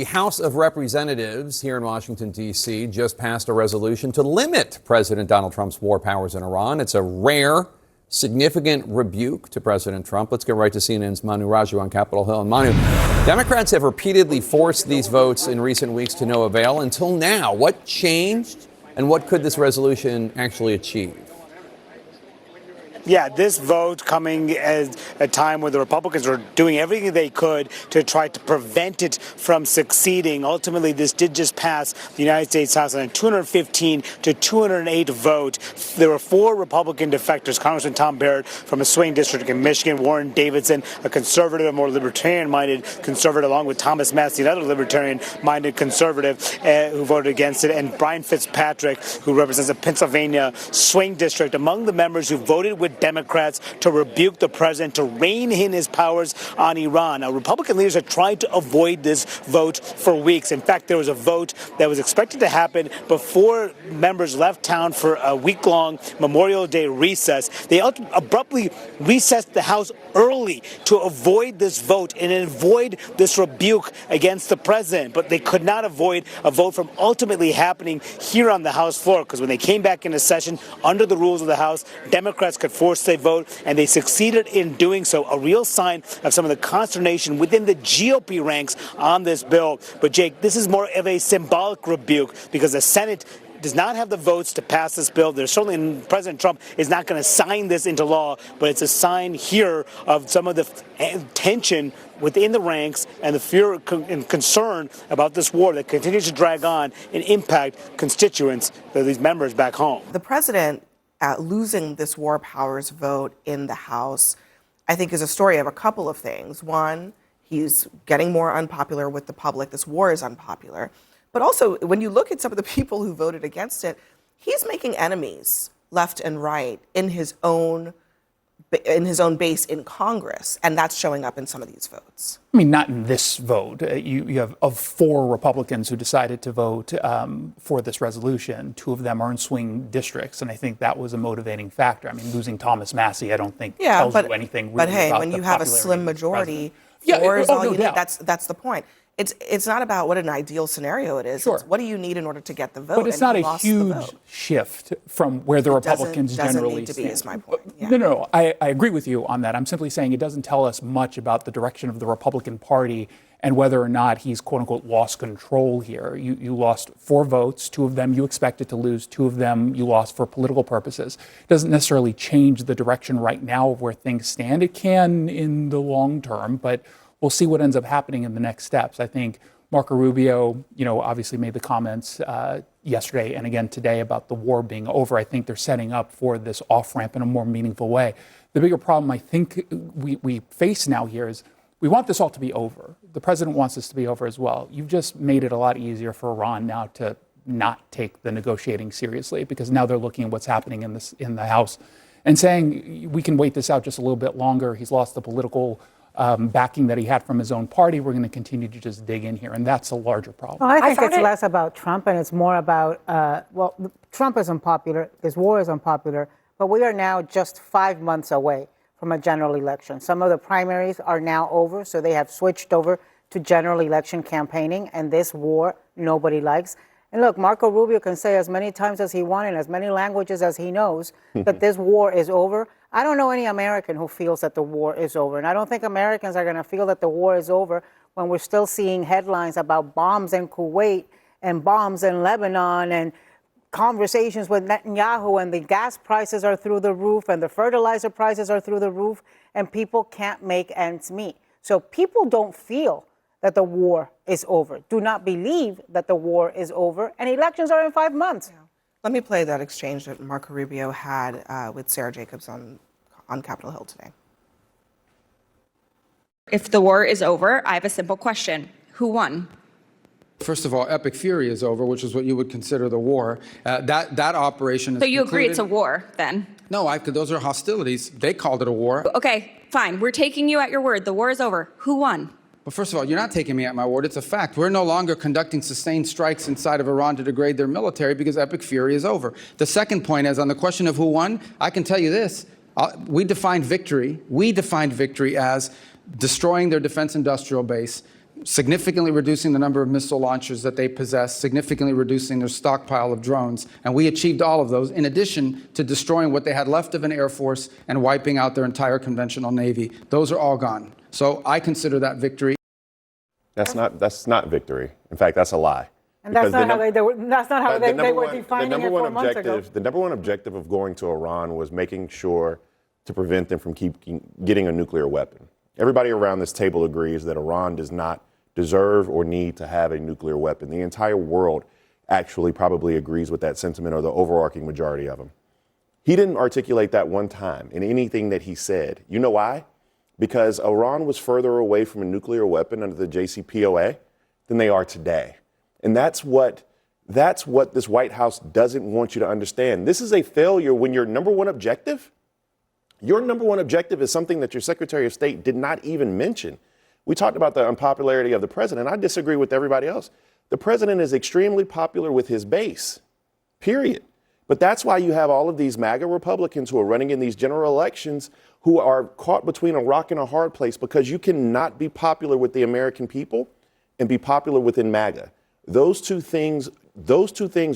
the House of Representatives here in Washington, D.C. just passed a resolution to limit President Donald Trump's war powers in Iran. It's a rare, significant rebuke to President Trump. Let's get right to CNN's Manu Raju on Capitol Hill. And Manu, Democrats have repeatedly forced these votes in recent weeks to no avail until now. What changed, and what could this resolution actually achieve? Yeah, this vote coming at a time where the Republicans were doing everything they could to try to prevent it from succeeding. Ultimately, this did just pass the United States House on a 215 to 208 vote. There were 4 Republican defectors: Congressman Tom Barrett from a swing district in Michigan, Warren Davidson, a conservative, a more libertarian-minded conservative, along with Thomas Massie, another libertarian-minded conservative who voted against it, and Brian Fitzpatrick, who represents a Pennsylvania swing district. Among the members who voted with Democrats to rebuke the president, to rein in his powers on Iran. Now, Republican leaders have tried to avoid this vote for weeks. In fact, there was a vote that was expected to happen before members left town for a week-long Memorial Day recess. They abruptly recessed the House early to avoid this vote and avoid this rebuke against the president. But they could not avoid a vote from ultimately happening here on the House floor, because when they came back into session under the rules of the House, Democrats could force a vote, and they succeeded in doing so. A real sign of some of the consternation within the GOP ranks on this bill. But Jake, this is more of a symbolic rebuke because the Senate does not have the votes to pass this bill. There's certainly, President Trump is not going to sign this into law, but it's a sign here of some of the tension within the ranks and the fear and concern about this war that continues to drag on and impact constituents, these members back home. The president losing this war powers vote in the House, I think, is a story of a couple of things. One, he's getting more unpopular with the public. This war is unpopular. But also, when you look at some of the people who voted against it, he's making enemies left and right in his own base in Congress, and that's showing up in some of these votes. I mean, not in this vote. You have, of 4 Republicans who decided to vote for this resolution, 2 of them are in swing districts, and I think that was a motivating factor. I mean, losing Thomas Massie, I don't think tells you anything really But hey, about when the you have a popularity slim of the majority, president. 4 is all no you doubt. need. That's the point. It's not about what an ideal scenario it is. Sure. It's what do you need in order to get the vote? But it's not a huge shift from where the Republicans generally need to be, is my point. Yeah. No. I agree with you on that. I'm simply saying it doesn't tell us much about the direction of the Republican Party and whether or not he's, quote unquote, lost control here. You lost 4 votes. 2 of them you expected to lose. 2 of them you lost for political purposes. It doesn't necessarily change the direction right now of where things stand. It can in the long term, but we'll see what ends up happening in the next steps. I think Marco Rubio, obviously made the comments yesterday and again today about the war being over. I think they're setting up for this off-ramp in a more meaningful way. The bigger problem I think we face now here is we want this all to be over. The president wants this to be over as well. You've just made it a lot easier for Iran now to not take the negotiating seriously, because now they're looking at what's happening in the House and saying we can wait this out just a little bit longer. He's lost the political backing that he had from his own party. We're going to continue to just dig in here, and that's a larger problem. Well, I think it's less about Trump, and it's more about, Trump is unpopular, this war is unpopular, but we are now just 5 months away from a general election. Some of the primaries are now over, so they have switched over to general election campaigning, and this war nobody likes. And look, Marco Rubio can say as many times as he wants in as many languages as he knows that this war is over. I don't know any American who feels that the war is over. And I don't think Americans are going to feel that the war is over when we're still seeing headlines about bombs in Kuwait and bombs in Lebanon and conversations with Netanyahu, and the gas prices are through the roof and the fertilizer prices are through the roof, and people can't make ends meet. So people don't feel that the war is over, do not believe that the war is over, and elections are in 5 months. Yeah. Let me play that exchange that Marco Rubio had with Sarah Jacobs on Capitol Hill today. If the war is over, I have a simple question. Who won? First of all, Epic Fury is over, which is what you would consider the war. That operation is So you agree concluded. it's a war, then? No, those are hostilities. They called it a war. Okay, fine. We're taking you at your word. The war is over. Who won? Well, first of all, you're not taking me at my word. It's a fact. We're no longer conducting sustained strikes inside of Iran to degrade their military because Epic Fury is over. The second point is on the question of who won, I can tell you this. We defined victory as destroying their defense industrial base, significantly reducing the number of missile launchers that they possess, significantly reducing their stockpile of drones. And we achieved all of those, in addition to destroying what they had left of an Air Force and wiping out their entire conventional Navy. Those are all gone. So I consider that victory. That's not victory. In fact, that's a lie. And that's Because not the how num- that's not how they were the defining number it one 4 months ago. objective, the number one objective of going to Iran was making sure to prevent them from getting a nuclear weapon. Everybody around this table agrees that Iran does not deserve or need to have a nuclear weapon. The entire world actually probably agrees with that sentiment, or the overarching majority of them. He didn't articulate that one time in anything that he said. You know why? Because Iran was further away from a nuclear weapon under the JCPOA than they are today. And that's what this White House doesn't want you to understand. This is a failure when your number one objective is something that your Secretary of State did not even mention. We talked about the unpopularity of the president. I disagree with everybody else. The president is extremely popular with his base, period. But that's why you have all of these MAGA Republicans who are running in these general elections who are caught between a rock and a hard place, because you cannot be popular with the American people and be popular within MAGA. Those two things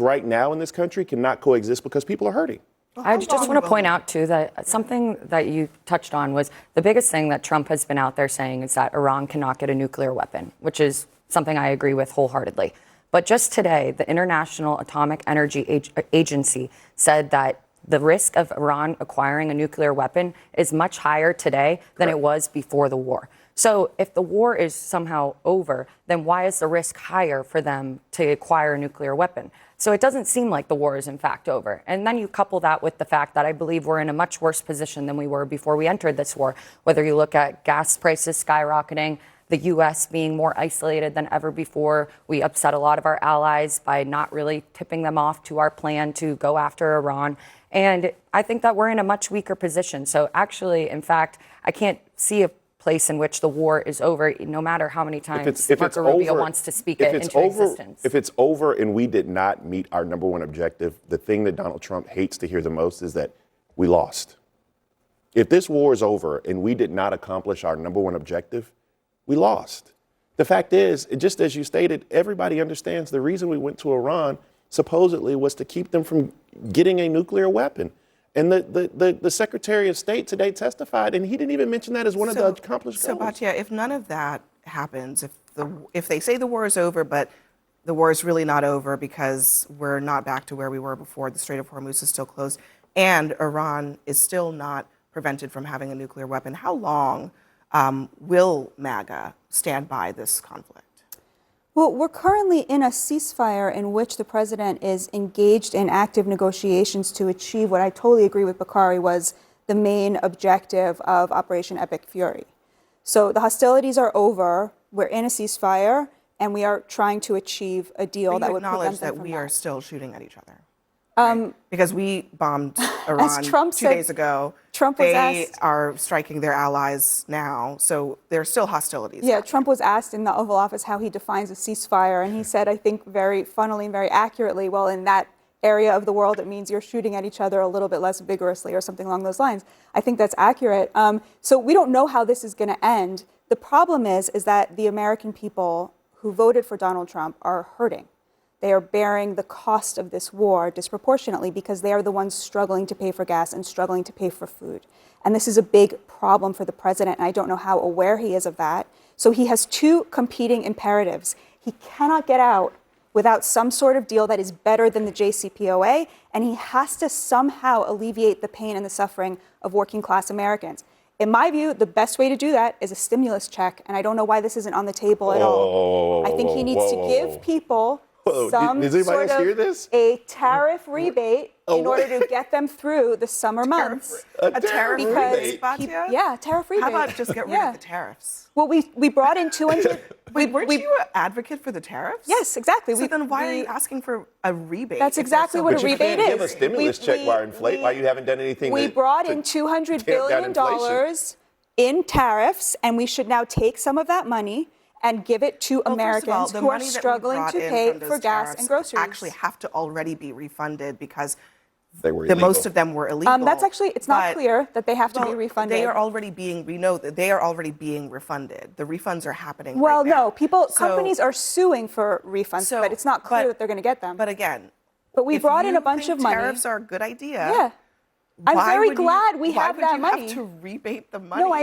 right now in this country cannot coexist because people are hurting. I just want to point out, too, that something that you touched on was the biggest thing that Trump has been out there saying is that Iran cannot get a nuclear weapon, which is something I agree with wholeheartedly. But just today, the International Atomic Energy Agency said that the risk of Iran acquiring a nuclear weapon is much higher today than it was before the war. So if the war is somehow over, then why is the risk higher for them to acquire a nuclear weapon? So it doesn't seem like the war is in fact over. And then you couple that with the fact that I believe we're in a much worse position than we were before we entered this war, whether you look at gas prices skyrocketing, the U.S. being more isolated than ever before. We upset a lot of our allies by not really tipping them off to our plan to go after Iran. And I think that we're in a much weaker position. So actually, in fact, I can't see a place in which the war is over, no matter how many times Marco Rubio wants to speak it into existence. If it's over and we did not meet our number one objective, the thing that Donald Trump hates to hear the most is that we lost. If this war is over and we did not accomplish our number one objective, we lost. The fact is, just as you stated, everybody understands the reason we went to Iran supposedly was to keep them from getting a nuclear weapon. And the Secretary of State today testified, and he didn't even mention that as one of the accomplished goals. So, Batya, if none of that happens, if they say the war is over, but the war is really not over because we're not back to where we were before, the Strait of Hormuz is still closed, and Iran is still not prevented from having a nuclear weapon, how long will MAGA stand by this conflict? Well, we're currently in a ceasefire in which the president is engaged in active negotiations to achieve what I totally agree with Bakari was the main objective of Operation Epic Fury. So the hostilities are over, we're in a ceasefire, and we are trying to achieve a deal that would prevent them from we are still shooting at each other. Right? Because we bombed Iran Trump 2 said, days ago. Trump was they asked, are striking their allies now, so there's still hostilities. Yeah, Trump was asked in the Oval Office how he defines a ceasefire, and he said, I think very funnily and very accurately, well, in that area of the world, it means you're shooting at each other a little bit less vigorously or something along those lines. I think that's accurate. So we don't know how this is going to end. The problem is that the American people who voted for Donald Trump are hurting. They are bearing the cost of this war disproportionately because they are the ones struggling to pay for gas and struggling to pay for food. And this is a big problem for the president, and I don't know how aware he is of that. So he has two competing imperatives. He cannot get out without some sort of deal that is better than the JCPOA, and he has to somehow alleviate the pain and the suffering of working class Americans. In my view, the best way to do that is a stimulus check, and I don't know why this isn't on the table at all. I think he needs to give people some sort of a tariff rebate in order to get them through the summer months. A tariff rebate? Yeah, tariff rebate. How about just get rid of the tariffs? Well, we brought in 200. Weren't you an advocate for the tariffs? Yes, exactly. So then why are you asking for a rebate? That's exactly what a rebate is. Give a stimulus check why you haven't done anything. We brought in $200 billion in tariffs, and we should now take some of that money and give it to Americans who are struggling to pay for gas and groceries. Actually have to already be refunded because They were that illegal. most of them were illegal. That's actually, it's not but- clear that they have to be well, refunded. They are already being, we know that they are already being refunded. The refunds are happening Well, right now. no, So- companies are suing for refunds, so- but it's not clear but- that they're going to get them. But again, But we if brought in you a bunch think of money. Tariffs are a good idea. Yeah. I'm why very would you- glad we why have would that you money. Have to rebate the money. No, I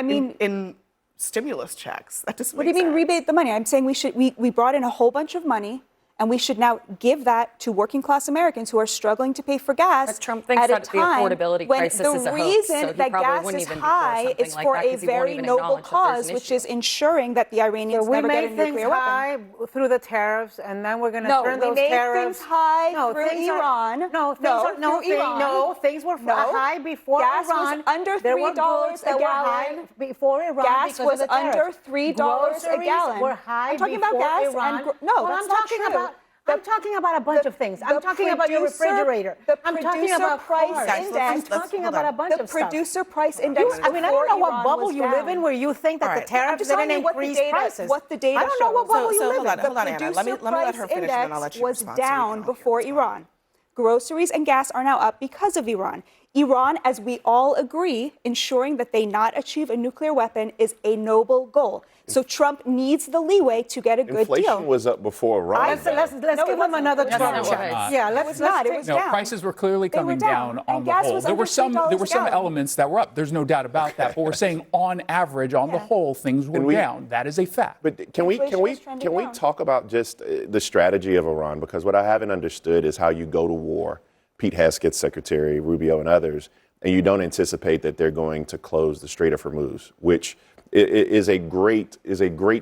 mean, in stimulus checks. That doesn't. what do you make mean sense. rebate the money? I'm saying we brought in a whole bunch of money, and we should now give that to working class Americans who are struggling to pay for gas. But Trump thinks at a that the time affordability when crisis the is a hoax, reason so he that probably gas wouldn't is even be for high something is like for that, a 'cause he won't very even noble acknowledge that there's cause, an which issue. is ensuring that the Iranians So we never get a made things nuclear weapon. high through the tariffs, and then we're going to No, turn we those made tariffs. things high through things are- Iran. No, things No, are, no, through Iran. no, things were No. high before Gas was Iran. under There were $3 goods a that were high gallon. before Iran. Gas because was of the under tariffs. $3 a Groceries gallon. were high I'm talking about before gas and Iran. no, Well, that's I'm not talking true. about. I'm talking about a bunch of things. I'm talking about your refrigerator. The I'm talking producer about price cars. Guys, index. let's- I'm talking hold about on. a bunch The of stuff. producer price index. I mean, I don't before know what Iran bubble was you live in down. where you think that All the right. tariffs I'm just didn't telling you increase prices. what the data I don't know what shows. bubble So you live hold on, in. hold on, Anna. Let me Producer let her price finish, and then I'll let index you was respond so we can down all hear before what's going on. Iran. Groceries and gas are now up because of Iran. Iran, as we all agree, ensuring that they not achieve a nuclear weapon is a noble goal. So Trump needs the leeway to get a good Inflation deal. was up before Iran. Let's No, give it him wasn't. another It was Trump not. check. Yeah, It let's was not. It take- was No, down. prices were clearly They were coming down, down and on the gas whole. was There were under some $3 a gallon. elements that were up. There's no doubt about that. But we're saying on average, on the whole, things were down. That is a fact. But can we Inflation is trending down. talk about just the strategy of Iran? Because what I haven't understood is how you go to war. Pete Hesketh, Secretary Rubio, and others, and you don't anticipate that they're going to close the Strait of Hormuz, which is a great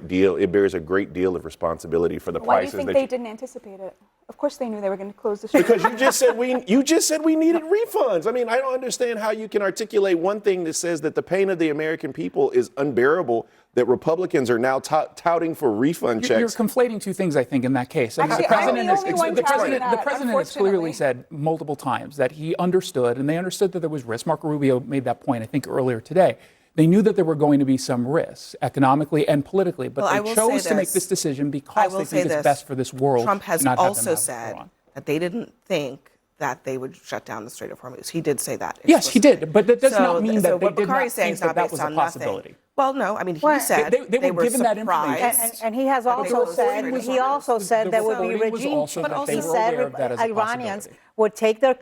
deal. It bears a great deal of responsibility for the Why do you prices think that they didn't anticipate it? Of course they knew they were going to close the street. because you just said we needed refunds. I mean, I don't understand how you can articulate one thing that says that the pain of the American people is unbearable, that Republicans are now touting for refund You're checks. conflating two things, I think, in that case. I mean, Actually, the president I'm the only one touting the that, president has clearly unfortunately. said multiple times that he understood, and they understood that there was risk. Marco Rubio made that point, I think, earlier today. They knew that there were going to be some risks economically and politically, but Well, I they will chose say to make this. this decision I because will they say think it's this. best for this world. Trump has to not have them also have said Iran. that they didn't think that they would shut down the Strait of Hormuz. He did say that. Yes, he explicitly. did, but that does not mean that so they what did not Bakari's saying think is that not that based was a on nothing. possibility. Well, no, I mean, he Well, said they were were given that surprised. information. And he has that they also closed said the Strait of he also Hormuz. said there would be reporting was regime also change. that they He were said aware of that as a Iranians possibility. would take their